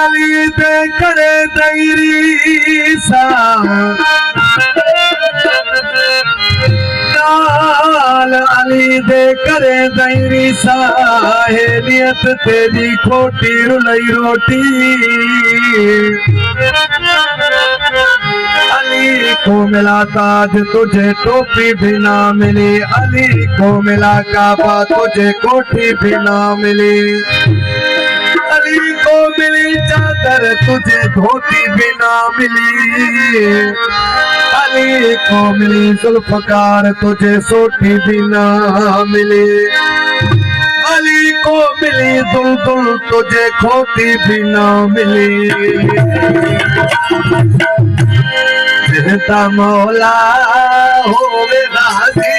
अली दे करे दैरी सा अली दे करे दैरी साहेलियत तेरी खोटी रुलई रोटी अली को मिला ताज तुझे टोपी भी ना मिली अली को मिला काबा तुझे कोठी भी ना मिली अली को मिली चादर तुझे धोती भी ना मिली अली को मिली जुल्फकार तुझे सोटी भी ना मिली अली को मिली दुलदुल तुझे खोती भी ना मिली कहता मौला होवे राजी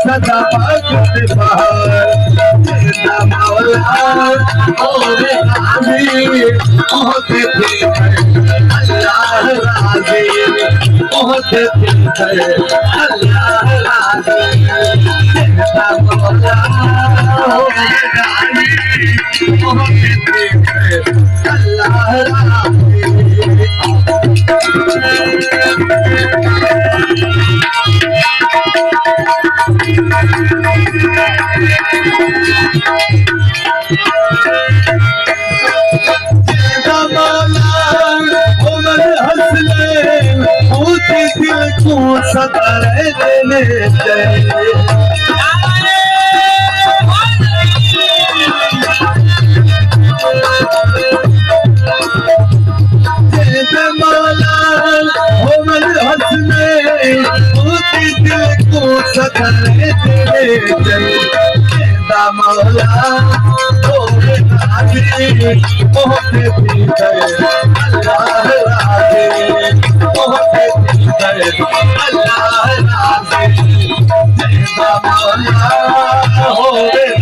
सदा पाक मौला होवे राजी होते अल्लाह राजी होते अल्लाह राजी मौला होवे राजी होते अल्लाह राजी सदा रहने मौला हो मन हंसने मोती दिल को सदा रहने मौला हो राजी मोहते भीतर अल्लाह राजी मोहते भीतर अल्लाह राजी मौला हो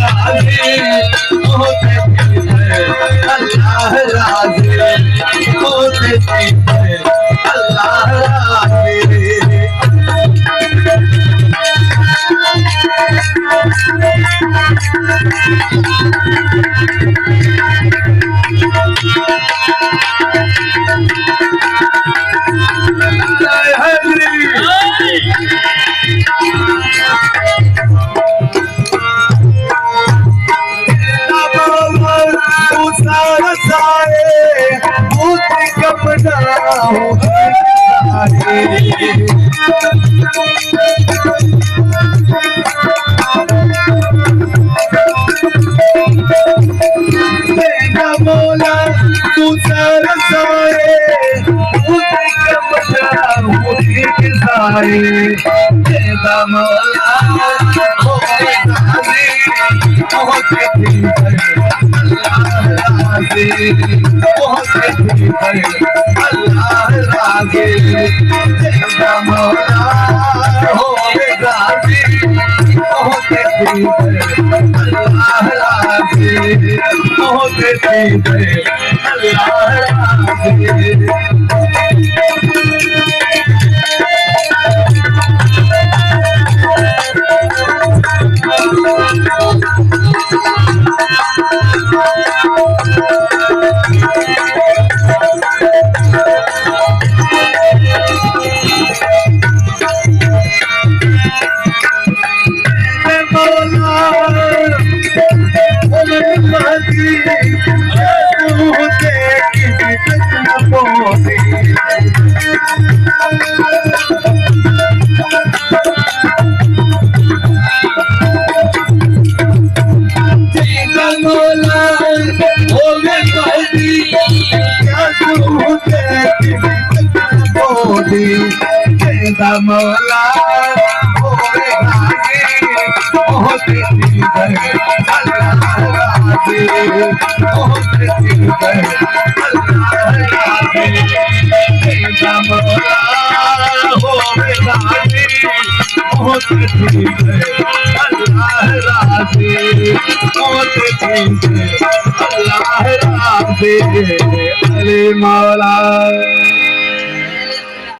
राजी मोहते भीतर अल्लाह राजी मोहते भीतर अल्लाह राजी मौला तू सारा साए मौला हो ठीक है अल्लाह राज़ी। मौला होवे राज़ी बहुत ठीक है अल्लाह राज़ी बहुत ठीक है अल्लाह राज़ी। मौला होवे राज़ी बहुत ठीक है अल्लाह राज़ी बहुत ठीक है अल्लाह राज़ी। अरे मौला